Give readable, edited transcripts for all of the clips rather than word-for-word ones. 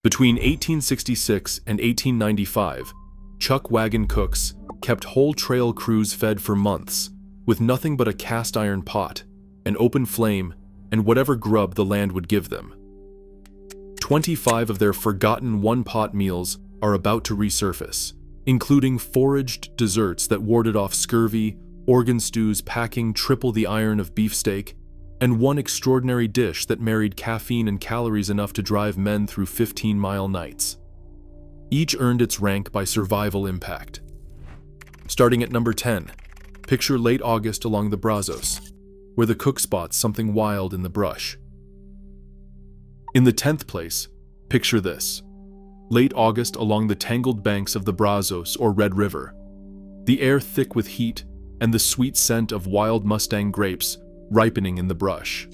Between 1866 and 1895, chuck wagon cooks kept whole trail crews fed for months with nothing but a cast iron pot, an open flame, and whatever grub the land would give them. 25 of their forgotten one-pot meals are about to resurface, including foraged desserts that warded off scurvy, organ stews packing triple the iron of beefsteak, and one extraordinary dish that married caffeine and calories enough to drive men through 15-mile nights. Each earned its rank by survival impact. Starting at number 10, picture late August along the Brazos, where the cook spots something wild in the brush. In the 10th place, picture this. Late August along the tangled banks of the Brazos or Red River, the air thick with heat and the sweet scent of wild Mustang grapes ripening in the brush.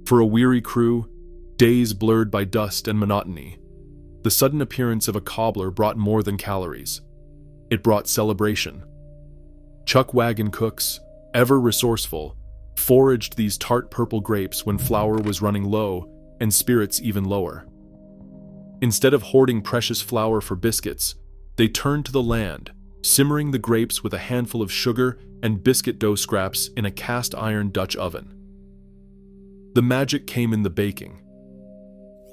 For a weary crew, days blurred by dust and monotony, the sudden appearance of a cobbler brought more than calories. It brought celebration. Chuck wagon cooks, ever resourceful, foraged these tart purple grapes when flour was running low and spirits even lower. Instead of hoarding precious flour for biscuits, they turned to the land, simmering the grapes with a handful of sugar and biscuit dough scraps in a cast iron Dutch oven. The magic came in the baking.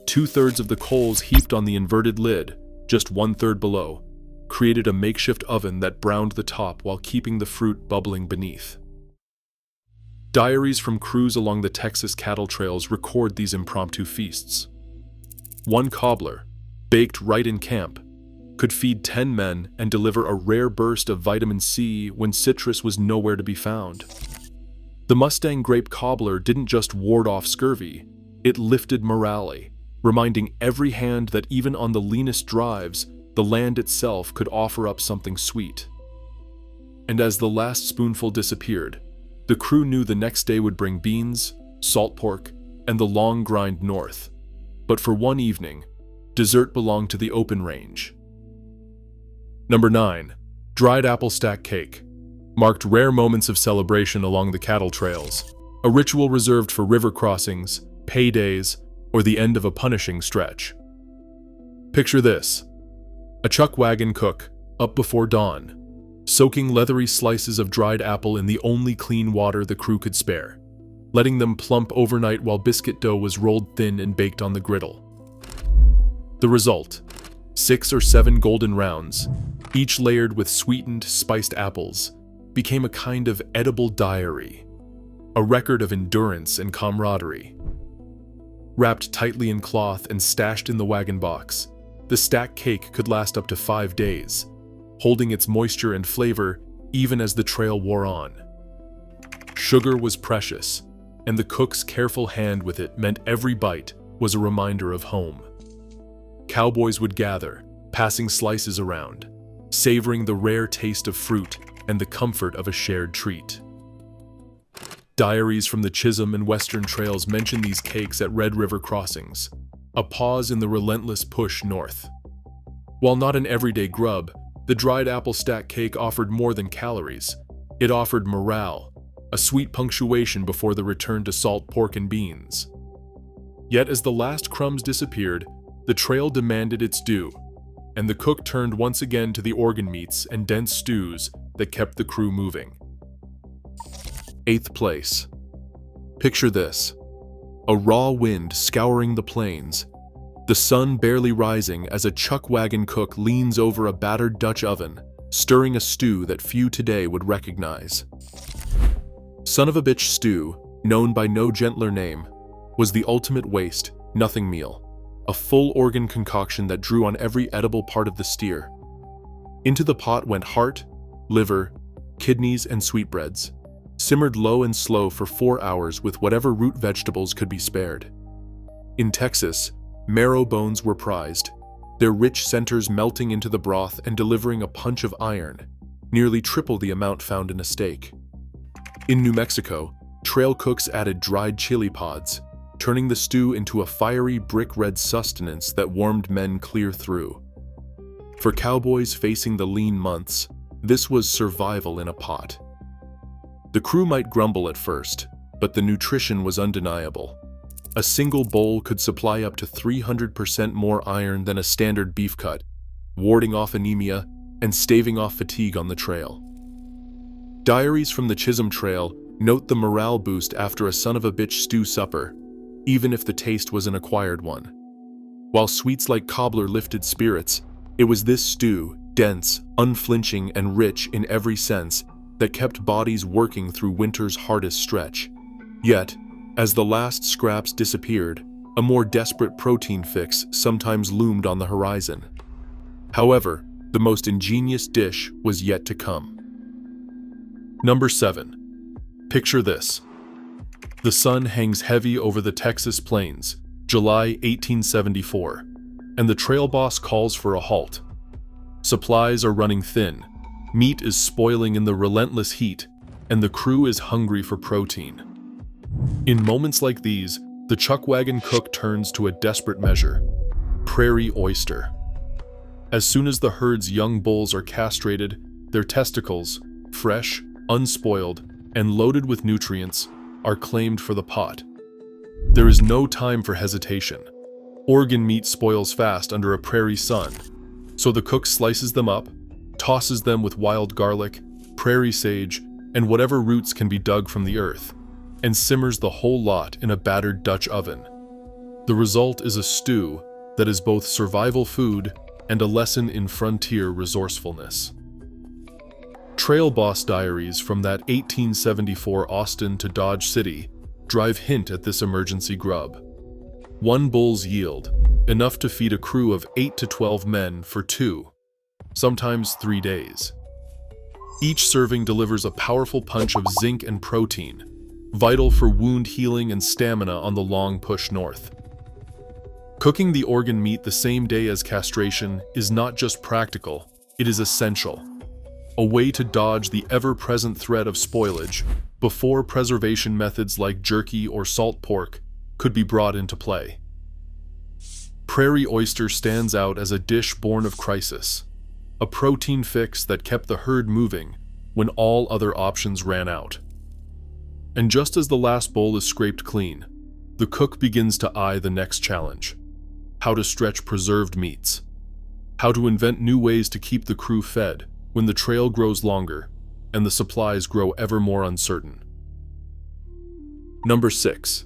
2/3 of the coals heaped on the inverted lid, just 1/3 below, created a makeshift oven that browned the top while keeping the fruit bubbling beneath. Diaries from crews along the Texas cattle trails record these impromptu feasts. One cobbler, baked right in camp, could feed 10 men and deliver a rare burst of vitamin C when citrus was nowhere to be found. The Mustang grape cobbler didn't just ward off scurvy, it lifted morale, reminding every hand that even on the leanest drives, the land itself could offer up something sweet. And as the last spoonful disappeared, the crew knew the next day would bring beans, salt pork, and the long grind north. But for one evening, dessert belonged to the open range. Number 9. Dried apple stack cake marked rare moments of celebration along the cattle trails, a ritual reserved for river crossings, paydays, or the end of a punishing stretch. Picture this. A chuck wagon cook, up before dawn, soaking leathery slices of dried apple in the only clean water the crew could spare, letting them plump overnight while biscuit dough was rolled thin and baked on the griddle. The result, 6 or 7 golden rounds, each layered with sweetened, spiced apples, became a kind of edible diary, a record of endurance and camaraderie. Wrapped tightly in cloth and stashed in the wagon box, the stack cake could last up to 5 days, holding its moisture and flavor even as the trail wore on. Sugar was precious, and the cook's careful hand with it meant every bite was a reminder of home. Cowboys would gather, passing slices around, savoring the rare taste of fruit and the comfort of a shared treat. Diaries from the Chisholm and Western trails mention these cakes at Red River crossings, a pause in the relentless push north. While not an everyday grub, the dried apple stack cake offered more than calories. It offered morale, a sweet punctuation before the return to salt pork and beans. Yet as the last crumbs disappeared, the trail demanded its due, and the cook turned once again to the organ meats and dense stews that kept the crew moving. 8th place. Picture this. A raw wind scouring the plains, the sun barely rising as a chuck wagon cook leans over a battered Dutch oven, stirring a stew that few today would recognize. Son of a bitch stew, known by no gentler name, was the ultimate waste, nothing meal, a full organ concoction that drew on every edible part of the steer. Into the pot went heart, liver, kidneys, and sweetbreads, simmered low and slow for 4 hours with whatever root vegetables could be spared. In Texas, marrow bones were prized, their rich centers melting into the broth and delivering a punch of iron, nearly triple the amount found in a steak. In New Mexico, trail cooks added dried chili pods, turning the stew into a fiery brick-red sustenance that warmed men clear through. For cowboys facing the lean months, this was survival in a pot. The crew might grumble at first, but the nutrition was undeniable. A single bowl could supply up to 300% more iron than a standard beef cut, warding off anemia and staving off fatigue on the trail. Diaries from the Chisholm Trail note the morale boost after a son-of-a-bitch stew supper, even if the taste was an acquired one. While sweets like cobbler lifted spirits, it was this stew, dense, unflinching, and rich in every sense, that kept bodies working through winter's hardest stretch. Yet, as the last scraps disappeared, a more desperate protein fix sometimes loomed on the horizon. However, the most ingenious dish was yet to come. Number 7. Picture this. The sun hangs heavy over the Texas plains, July 1874, and the trail boss calls for a halt. Supplies are running thin, meat is spoiling in the relentless heat, and the crew is hungry for protein. In moments like these, the chuck wagon cook turns to a desperate measure: prairie oyster. As soon as the herd's young bulls are castrated, their testicles, fresh, unspoiled, and loaded with nutrients, are claimed for the pot. There is no time for hesitation. Organ meat spoils fast under a prairie sun, so the cook slices them up, tosses them with wild garlic, prairie sage, and whatever roots can be dug from the earth, and simmers the whole lot in a battered Dutch oven. The result is a stew that is both survival food and a lesson in frontier resourcefulness. Trail boss diaries from that 1874 Austin to Dodge City drive hint at this emergency grub. One bull's yield, enough to feed a crew of 8 to 12 men for 2, sometimes 3 days. Each serving delivers a powerful punch of zinc and protein, vital for wound healing and stamina on the long push north. Cooking the organ meat the same day as castration is not just practical, it is essential. A way to dodge the ever-present threat of spoilage before preservation methods like jerky or salt pork could be brought into play. Prairie oyster stands out as a dish born of crisis, a protein fix that kept the herd moving when all other options ran out. And just as the last bowl is scraped clean, the cook begins to eye the next challenge: how to stretch preserved meats, how to invent new ways to keep the crew fed when the trail grows longer and the supplies grow ever more uncertain. Number 6.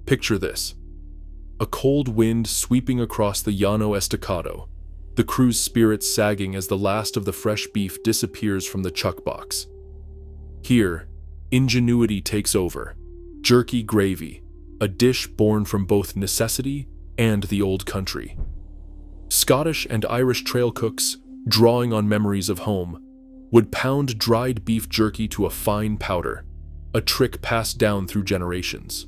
Picture this. A cold wind sweeping across the Llano Estacado, the crew's spirits sagging as the last of the fresh beef disappears from the chuck box. Here, ingenuity takes over. Jerky gravy, a dish born from both necessity and the old country. Scottish and Irish trail cooks, drawing on memories of home, would pound dried beef jerky to a fine powder, a trick passed down through generations.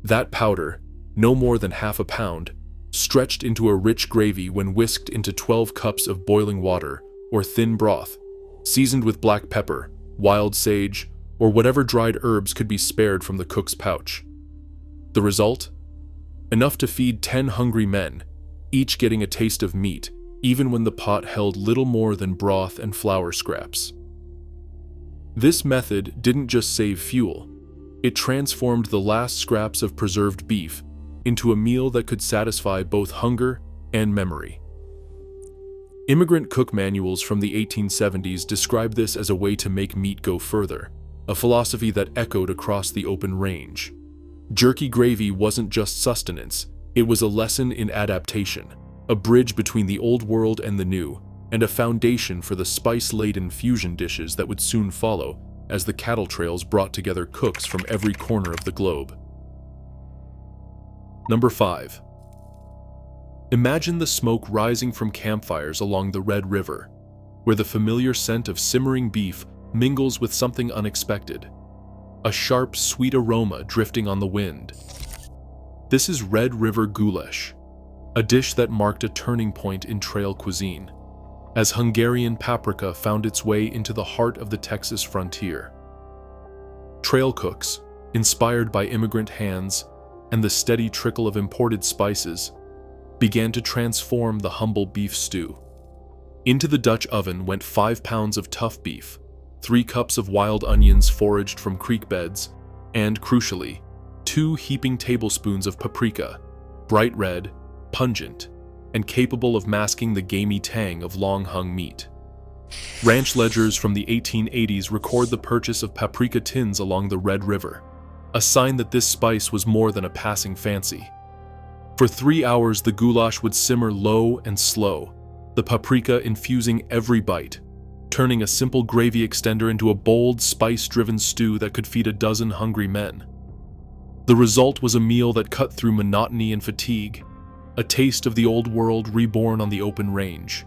That powder, no more than half a pound, stretched into a rich gravy when whisked into 12 cups of boiling water or thin broth, seasoned with black pepper, wild sage, or whatever dried herbs could be spared from the cook's pouch. The result? Enough to feed 10 hungry men, each getting a taste of meat, even when the pot held little more than broth and flour scraps. This method didn't just save fuel, it transformed the last scraps of preserved beef into a meal that could satisfy both hunger and memory. Immigrant cook manuals from the 1870s describe this as a way to make meat go further, a philosophy that echoed across the open range. Jerky gravy wasn't just sustenance, it was a lesson in adaptation, a bridge between the old world and the new, and a foundation for the spice-laden fusion dishes that would soon follow as the cattle trails brought together cooks from every corner of the globe. Number 5. Imagine the smoke rising from campfires along the Red River, where the familiar scent of simmering beef mingles with something unexpected, a sharp, sweet aroma drifting on the wind. This is Red River goulash, a dish that marked a turning point in trail cuisine, as Hungarian paprika found its way into the heart of the Texas frontier. Trail cooks, inspired by immigrant hands and the steady trickle of imported spices, began to transform the humble beef stew. Into the Dutch oven went 5 pounds of tough beef, 3 cups of wild onions foraged from creek beds, and, crucially, 2 heaping tablespoons of paprika, bright red, pungent, and capable of masking the gamey tang of long-hung meat. Ranch ledgers from the 1880s record the purchase of paprika tins along the Red River, a sign that this spice was more than a passing fancy. For 3 hours, the goulash would simmer low and slow, the paprika infusing every bite, turning a simple gravy extender into a bold, spice-driven stew that could feed a dozen hungry men. The result was a meal that cut through monotony and fatigue, a taste of the old world reborn on the open range.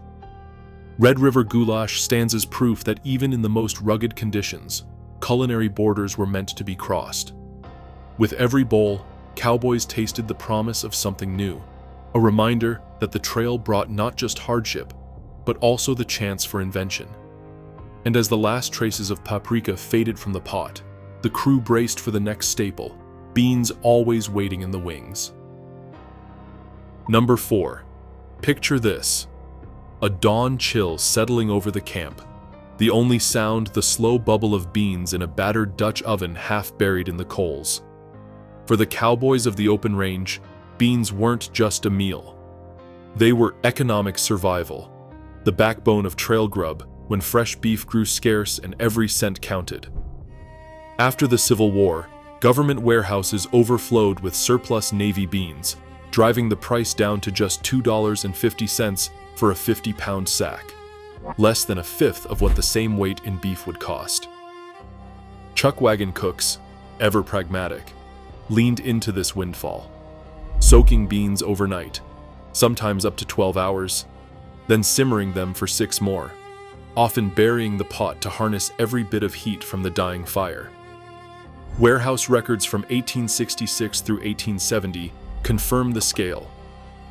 Red River goulash stands as proof that even in the most rugged conditions, culinary borders were meant to be crossed. With every bowl, Cowboys tasted the promise of something new, a reminder that the trail brought not just hardship, but also the chance for invention. And as the last traces of paprika faded from the pot, the crew braced for the next staple, beans always waiting in the wings. Number 4. Picture this. A dawn chill settling over the camp. The only sound, the slow bubble of beans in a battered Dutch oven half buried in the coals. For the Cowboys of the open range, beans weren't just a meal. They were economic survival, the backbone of trail grub when fresh beef grew scarce and every cent counted. After the Civil War, government warehouses overflowed with surplus Navy beans, driving the price down to just $2.50 for a 50-pound sack, less than a fifth of what the same weight in beef would cost. Chuck wagon cooks, ever pragmatic, leaned into this windfall, soaking beans overnight, sometimes up to 12 hours, then simmering them for 6 more, often burying the pot to harness every bit of heat from the dying fire. Warehouse records from 1866 through 1870 confirm the scale.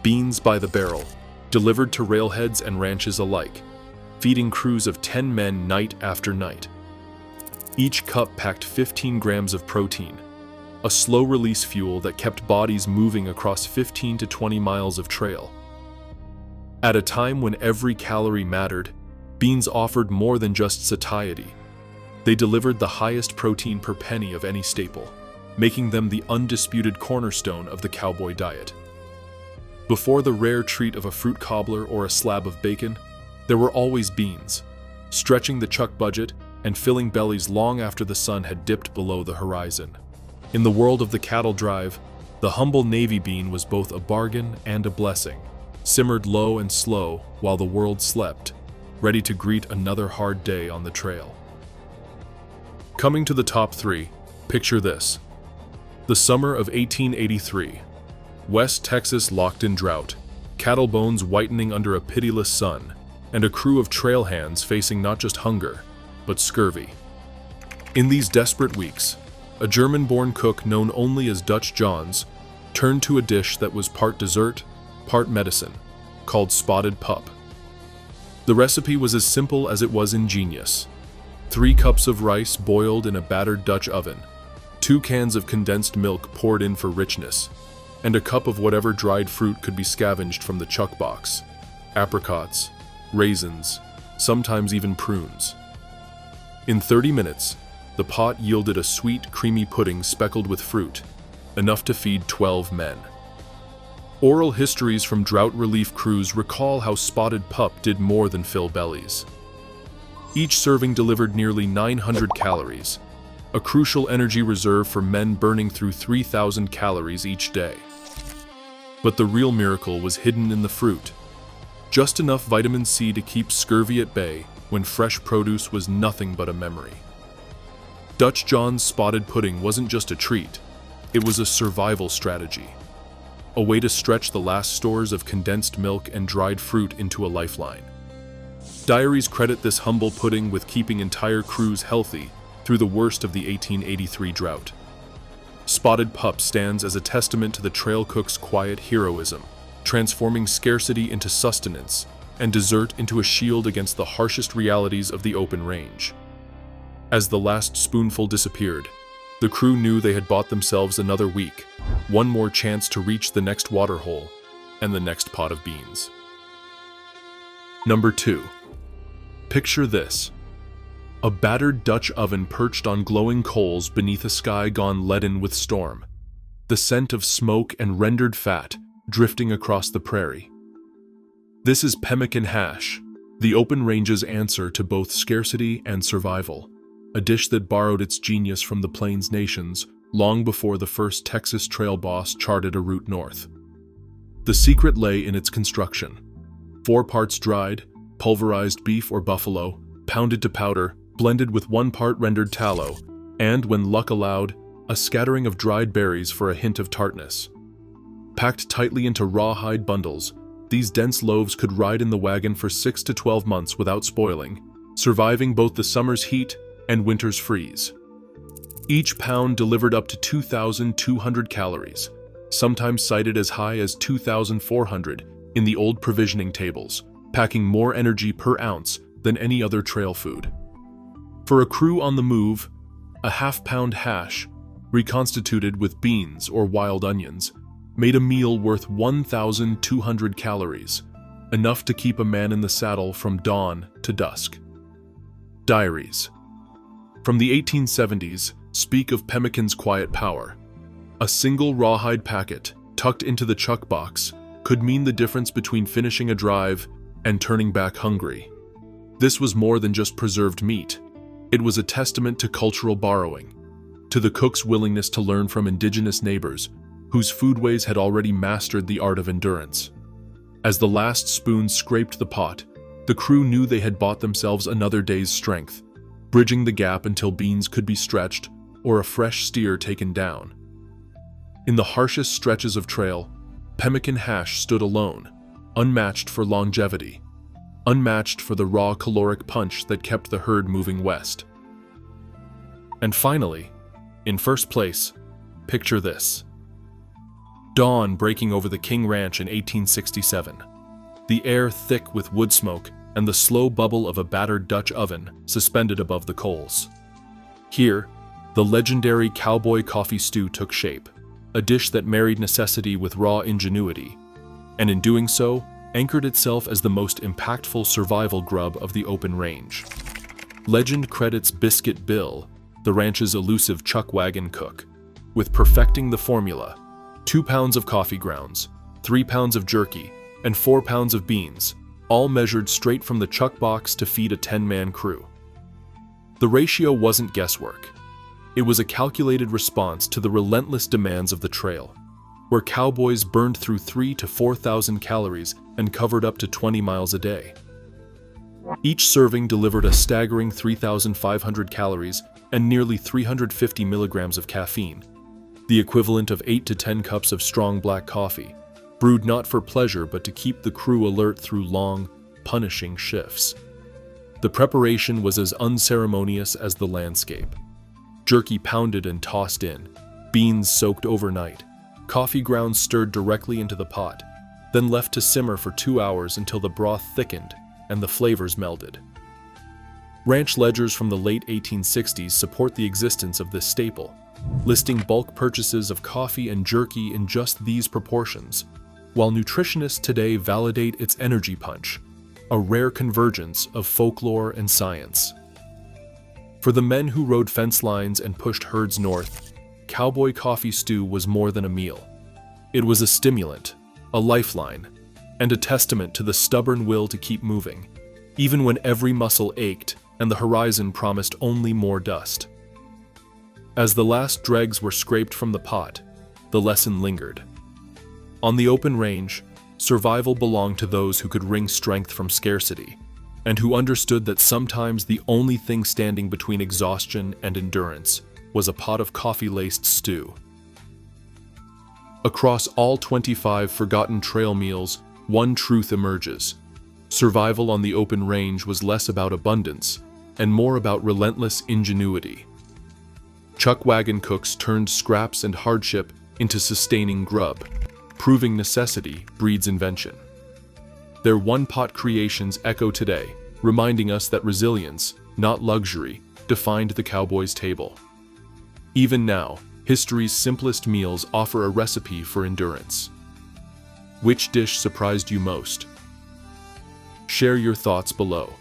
Beans by the barrel, delivered to railheads and ranches alike, feeding crews of 10 men night after night. Each cup packed 15 grams of protein, a slow-release fuel that kept bodies moving across 15 to 20 miles of trail. At a time when every calorie mattered, beans offered more than just satiety. They delivered the highest protein per penny of any staple, making them the undisputed cornerstone of the cowboy diet. Before the rare treat of a fruit cobbler or a slab of bacon, there were always beans, stretching the chuck budget and filling bellies long after the sun had dipped below the horizon. In the world of the cattle drive, the humble navy bean was both a bargain and a blessing, simmered low and slow while the world slept, ready to greet another hard day on the trail. Coming to the top 3, picture this. The summer of 1883. West Texas locked in drought, cattle bones whitening under a pitiless sun, and a crew of trail hands facing not just hunger, but scurvy. In these desperate weeks, a German-born cook known only as Dutch Johns turned to a dish that was part dessert, part medicine, called spotted pup. The recipe was as simple as it was ingenious. 3 cups of rice boiled in a battered Dutch oven, 2 cans of condensed milk poured in for richness, and a cup of whatever dried fruit could be scavenged from the chuck box: apricots, raisins, sometimes even prunes. In 30 minutes, the pot yielded a sweet, creamy pudding speckled with fruit, enough to feed 12 men. Oral histories from drought relief crews recall how spotted pup did more than fill bellies. Each serving delivered nearly 900 calories, a crucial energy reserve for men burning through 3,000 calories each day. But the real miracle was hidden in the fruit. Just enough vitamin C to keep scurvy at bay when fresh produce was nothing but a memory. Dutch John's spotted pudding wasn't just a treat, it was a survival strategy. A way to stretch the last stores of condensed milk and dried fruit into a lifeline. Diaries credit this humble pudding with keeping entire crews healthy through the worst of the 1883 drought. Spotted pup stands as a testament to the trail cook's quiet heroism, transforming scarcity into sustenance and dessert into a shield against the harshest realities of the open range. As the last spoonful disappeared, the crew knew they had bought themselves another week, one more chance to reach the next waterhole and the next pot of beans. Number 2. Picture this. A battered Dutch oven perched on glowing coals beneath a sky gone leaden with storm. the scent of smoke and rendered fat drifting across the prairie. This is pemmican hash, the open range's answer to both scarcity and survival, a dish that borrowed its genius from the Plains nations long before the first Texas trail boss charted a route north. The secret lay in its construction. 4 parts dried, pulverized beef or buffalo, pounded to powder, blended with 1 part rendered tallow, and, when luck allowed, a scattering of dried berries for a hint of tartness. Packed tightly into rawhide bundles, these dense loaves could ride in the wagon for 6 to 12 months without spoiling, surviving both the summer's heat and winter's freeze. Each pound delivered up to 2,200 calories, sometimes cited as high as 2,400 in the old provisioning tables, packing more energy per ounce than any other trail food. For a crew on the move, a half-pound hash, reconstituted with beans or wild onions, made a meal worth 1,200 calories, enough to keep a man in the saddle from dawn to dusk. Diaries from the 1870s speak of pemmican's quiet power. A single rawhide packet, tucked into the chuck box, could mean the difference between finishing a drive and turning back hungry. This was more than just preserved meat. It was a testament to cultural borrowing, to the cook's willingness to learn from indigenous neighbors whose foodways had already mastered the art of endurance. As the last spoon scraped the pot, the crew knew they had bought themselves another day's strength, bridging the gap until beans could be stretched or a fresh steer taken down. In the harshest stretches of trail, pemmican hash stood alone, unmatched for longevity, unmatched for the raw caloric punch that kept the herd moving west. And finally, in first place, picture this. Dawn breaking over the King Ranch in 1867, the air thick with wood smoke and the slow bubble of a battered Dutch oven suspended above the coals. Here, the legendary cowboy coffee stew took shape, a dish that married necessity with raw ingenuity, and in doing so, anchored itself as the most impactful survival grub of the open range. Legend credits Biscuit Bill, the ranch's elusive chuck wagon cook, with perfecting the formula: 2 pounds of coffee grounds, 3 pounds of jerky, and 4 pounds of beans, all measured straight from the chuck box to feed a 10-man crew. The ratio wasn't guesswork. It was a calculated response to the relentless demands of the trail, where cowboys burned through 3,000 to 4,000 calories and covered up to 20 miles a day. Each serving delivered a staggering 3,500 calories and nearly 350 milligrams of caffeine, the equivalent of 8 to 10 cups of strong black coffee, brewed not for pleasure but to keep the crew alert through long, punishing shifts. The preparation was as unceremonious as the landscape. Jerky pounded and tossed in, beans soaked overnight, coffee grounds stirred directly into the pot, then left to simmer for 2 hours until the broth thickened and the flavors melded. Ranch ledgers from the late 1860s support the existence of this staple, listing bulk purchases of coffee and jerky in just these proportions, while nutritionists today validate its energy punch, a rare convergence of folklore and science. For the men who rode fence lines and pushed herds north, cowboy coffee stew was more than a meal. It was a stimulant, a lifeline, and a testament to the stubborn will to keep moving, even when every muscle ached and the horizon promised only more dust. As the last dregs were scraped from the pot, the lesson lingered. On the open range, survival belonged to those who could wring strength from scarcity, and who understood that sometimes the only thing standing between exhaustion and endurance was a pot of coffee-laced stew. Across all 25 forgotten trail meals, one truth emerges. Survival on the open range was less about abundance and more about relentless ingenuity. Chuck wagon cooks turned scraps and hardship into sustaining grub, proving necessity breeds invention. Their one-pot creations echo today, reminding us that resilience, not luxury, defined the cowboy's table. Even now, history's simplest meals offer a recipe for endurance. Which dish surprised you most? Share your thoughts below.